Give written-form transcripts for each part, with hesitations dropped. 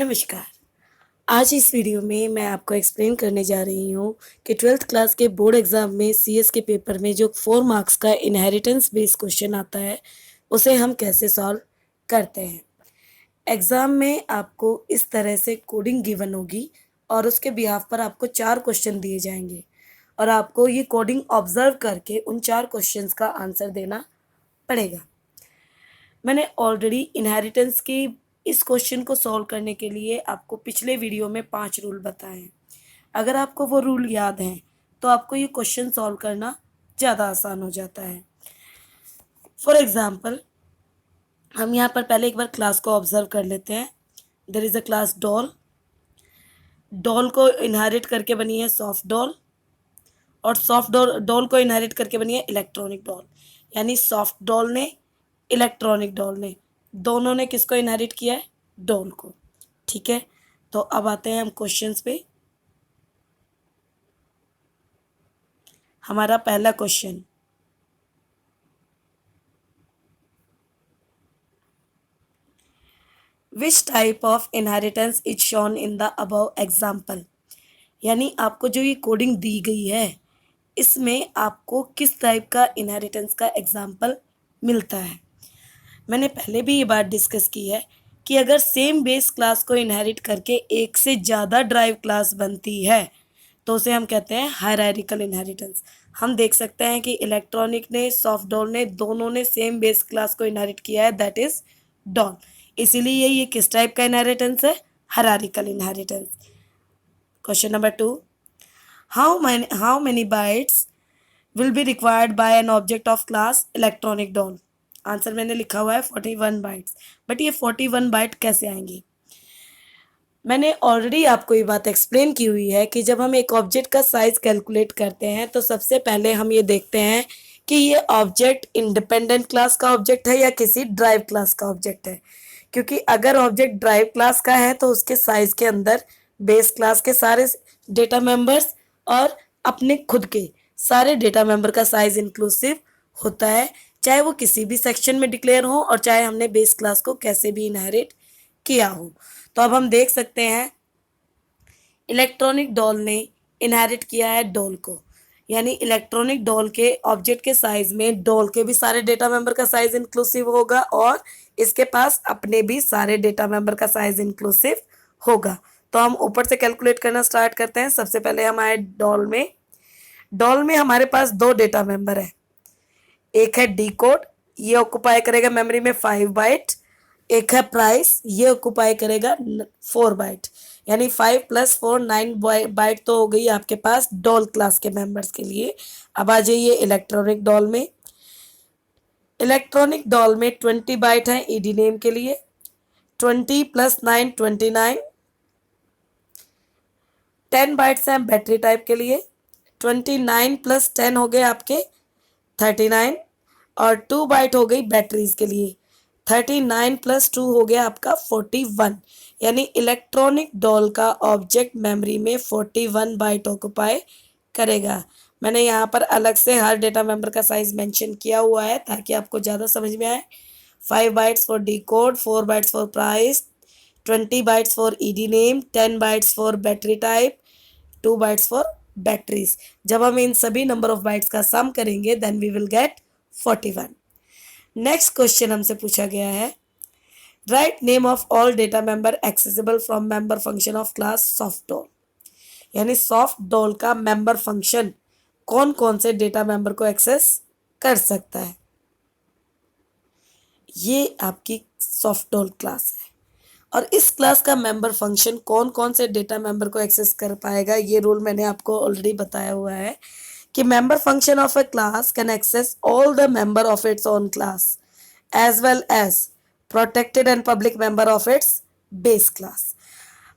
नमस्कार। आज इस वीडियो में मैं आपको एक्सप्लेन करने जा रही हूँ कि 12th क्लास के बोर्ड एग्ज़ाम में सीएस के पेपर में जो 4 मार्क्स का इनहेरिटेंस बेस्ड क्वेश्चन आता है, उसे हम कैसे सॉल्व करते हैं। एग्ज़ाम में आपको इस तरह से कोडिंग गिवन होगी और उसके बिहाफ़ पर आपको 4 क्वेश्चन दिए जाएँगे और आपको ये कोडिंग ऑब्ज़र्व करके उन 4 क्वेश्चंस का आंसर देना पड़ेगा। मैंने ऑलरेडी इनहेरिटेंस की इस क्वेश्चन को सॉल्व करने के लिए आपको पिछले वीडियो में 5 रूल बताए हैं। अगर आपको वो रूल याद हैं, तो आपको ये क्वेश्चन सॉल्व करना ज़्यादा आसान हो जाता है। फॉर एग्ज़ाम्पल हम यहाँ पर पहले एक बार क्लास को ऑब्ज़र्व कर लेते हैं। There is a class doll. Doll को इनहेरिट करके बनी है सॉफ्ट डॉल और सॉफ्ट डॉल डॉल को इनहेरिट करके बनी है इलेक्ट्रॉनिक डॉल। यानी सॉफ्ट डॉल ने, इलेक्ट्रॉनिक डॉल ने, दोनों ने किसको इनहेरिट किया है? डॉल को। ठीक है, तो अब आते हैं हम क्वेश्चंस पे। हमारा पहला question, which type of inheritance is shown in the above example. यानी आपको जो ये कोडिंग दी गई है, इसमें आपको किस टाइप का इनहेरिटेंस का एग्जाम्पल मिलता है। मैंने पहले भी ये बात डिस्कस की है कि अगर सेम बेस क्लास को इनहेरिट करके एक से ज़्यादा ड्राइव क्लास बनती है, तो उसे हम कहते हैं हायरार्किकल इनहेरिटेंस। हम देख सकते हैं कि इलेक्ट्रॉनिक ने, सॉफ्ट डॉल ने, दोनों ने सेम बेस क्लास को इनहेरिट किया है, दैट इज डॉल। इसीलिए ये किस टाइप का इनहेरिटेंस है? Hierarchical inheritance. Question number 2, how many bytes will be required by an object of class electronic doll. Answer मैंने लिखा हुआ है 41 बाइट्स, बट ये 41 बाइट कैसे आएंगी? मैंने ऑलरेडी आपको ये बात एक्सप्लेन की हुई है कि जब हम एक ऑब्जेक्ट का साइज कैलकुलेट करते हैं, तो सबसे पहले हम ये देखते हैं कि ये ऑब्जेक्ट इंडिपेंडेंट क्लास का ऑब्जेक्ट है या किसी ड्राइव क्लास का ऑब्जेक्ट है। क्योंकि अगर ऑब्जेक्ट ड्राइव क्लास का है, तो उसके साइज के अंदर बेस क्लास के सारे डेटा मेंबर्स और अपने खुद के सारे डेटा मेंबर का साइज इंक्लूसिव होता है, चाहे वो किसी भी सेक्शन में डिक्लेयर हो और चाहे हमने बेस क्लास को कैसे भी इनहेरिट किया हो। तो अब हम देख सकते हैं इलेक्ट्रॉनिक डॉल ने इनहेरिट किया है डॉल को, यानी इलेक्ट्रॉनिक डॉल के ऑब्जेक्ट के साइज में डॉल के भी सारे डेटा मेंबर का साइज इंक्लूसिव होगा और इसके पास अपने भी सारे डेटा मेंबर का साइज इंक्लूसिव होगा। तो हम ऊपर से कैलकुलेट करना स्टार्ट करते हैं। सबसे पहले हम आए डॉल में। डॉल में हमारे पास 2 डेटा मेंबर है। एक है डी कोड, ये ऑक्युपाई करेगा मेमोरी में 5 बाइट। एक है प्राइस, ये ऑक्युपाई करेगा 4 बाइट। यानी 5 + 4 9 बाइट तो हो गई आपके पास डॉल क्लास के मेंबर्स के लिए। अब आ जाइए इलेक्ट्रॉनिक डॉल में। इलेक्ट्रॉनिक डॉल में 20 बाइट है ईडी नेम के लिए। 20 + 9 29। 10 बाइट्स हैं बैटरी टाइप के लिए। 29 + 10 हो गए आपके 39 और 2 बाइट हो गई बैटरीज के लिए। 39 + 2 हो गया आपका 41। यानी इलेक्ट्रॉनिक डॉल का ऑब्जेक्ट मेमोरी में 41 बाइट ऑक्युपाई करेगा। मैंने यहाँ पर अलग से हर डेटा मेंबर का साइज मेंशन किया हुआ है ताकि आपको ज़्यादा समझ में आए। 5 bytes for D code, 4 bytes for price, 20 bytes for ED name, 10 bytes for battery type, 2 bytes for batteries. जब हम इन सभी नंबर ऑफ बाइट्स का सम करेंगे then we will get 41। Next question हमसे पूछा गया है, write name of all data member accessible from member function of class soft doll. यानी सॉफ्ट डॉल का मेंबर फंक्शन कौन कौन से डेटा मेंबर को एक्सेस कर सकता है। ये आपकी सॉफ्ट डॉल क्लास है और इस क्लास का मेंबर फंक्शन कौन कौन से डेटा मेंबर को एक्सेस कर पाएगा। ये रूल मैंने आपको ऑलरेडी बताया हुआ है कि member function of a class can access all the member of its own class as well as protected and public member of its base class.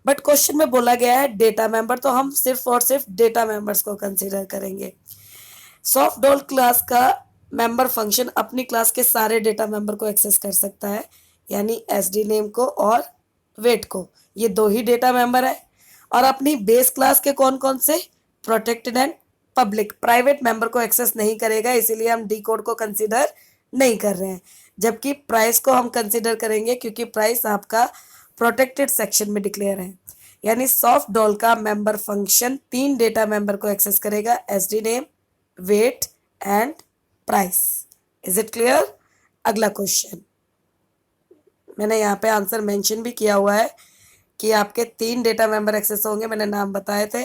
But question में बोला गया है डेटा मेंबर, तो हम सिर्फ और सिर्फ डेटा मेंबर्स को कंसीडर करेंगे। सॉफ्ट डॉल क्लास का मेंबर फंक्शन अपनी क्लास के सारे डेटा मेंबर को एक्सेस कर सकता है, यानी एसडी नेम को और वेट को। ये 2 ही डेटा मेंबर है और अपनी बेस क्लास के कौन कौन से? Protected and public. Private member को एक्सेस नहीं करेगा, इसीलिए हम डी कोड को कंसीडर नहीं कर रहे हैं। जबकि प्राइस को हम कंसीडर करेंगे क्योंकि प्राइस आपका प्रोटेक्टेड सेक्शन में डिक्लेयर है। यानी सॉफ्ट डॉल का मेंबर फंक्शन 3 डेटा मेंबर को एक्सेस करेगा, SD name, weight and price. Is it clear? अगला क्वेश्चन, मैंने यहाँ पे आंसर मेंशन भी किया हुआ है कि आपके 3 डेटा मेंबर एक्सेस होंगे, मैंने नाम बताए थे।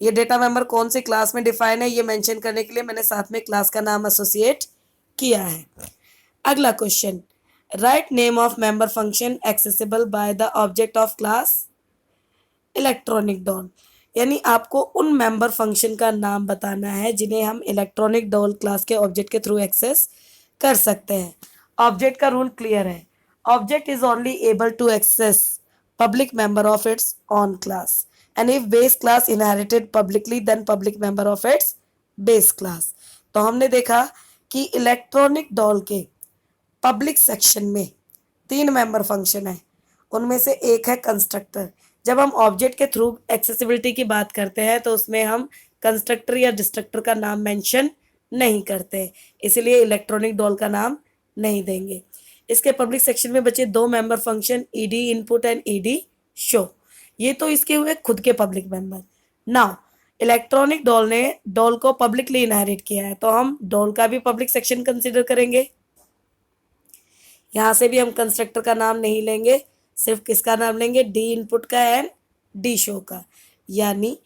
ये डेटा मेंबर कौन सी क्लास में डिफाइन है ये मेंशन करने के लिए मैंने साथ में क्लास का नाम एसोसिएट किया है। अगला question, right name of member function accessible by the object of class electronic doll. यानी आपको उन मेंबर फंक्शन का नाम बताना है जिन्हें हम इलेक्ट्रॉनिक डॉल क्लास के ऑब्जेक्ट के थ्रू एक्सेस कर सकते हैं। ऑब्जेक्ट का रूल क्लियर है, object is only able to access public member of its own class, and if base class inherited publicly then public member of its base class। तो हमने देखा कि इलेक्ट्रॉनिक डॉल के पब्लिक सेक्शन में 3 member function है, उनमें से एक है कंस्ट्रक्टर। जब हम ऑब्जेक्ट के थ्रू एक्सेसिबिलिटी की बात करते हैं तो उसमें हम कंस्ट्रक्टर या डिस्ट्रक्टर का नाम मेंशन नहीं करते, इसलिए इलेक्ट्रॉनिक डॉल का नाम नहीं देंगे। इसके पब्लिक सेक्शन में बचे 2 member function ED input and ED show, ये तो इसके हुए खुद के public member. Now electronic doll ने डॉल को पब्लिकली इनहेरिट किया है तो हम डॉल का भी पब्लिक सेक्शन कंसिडर करेंगे। यहाँ से भी हम कंस्ट्रक्टर का नाम नहीं लेंगे, सिर्फ किसका नाम लेंगे, डी इनपुट का एंड डी शो का। यानी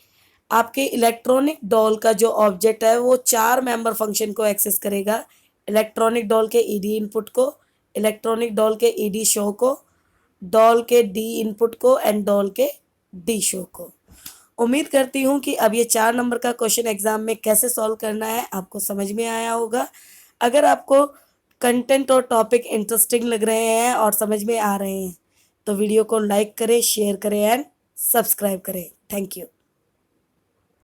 आपके इलेक्ट्रॉनिक डॉल का जो ऑब्जेक्ट है वो 4 मेंबर फंक्शन को एक्सेस करेगा, इलेक्ट्रॉनिक डॉल के ईडी इनपुट को, इलेक्ट्रॉनिक डॉल के ईडी शो को, डॉल के डी इनपुट को एंड डॉल के डी शो को। उम्मीद करती हूँ कि अब ये 4 नंबर का क्वेश्चन एग्जाम में कैसे सॉल्व करना है आपको समझ में आया होगा। अगर आपको कंटेंट और टॉपिक इंटरेस्टिंग लग रहे हैं और समझ में आ रहे हैं तो वीडियो को लाइक करें, शेयर करें एंड सब्सक्राइब करें। Thank you.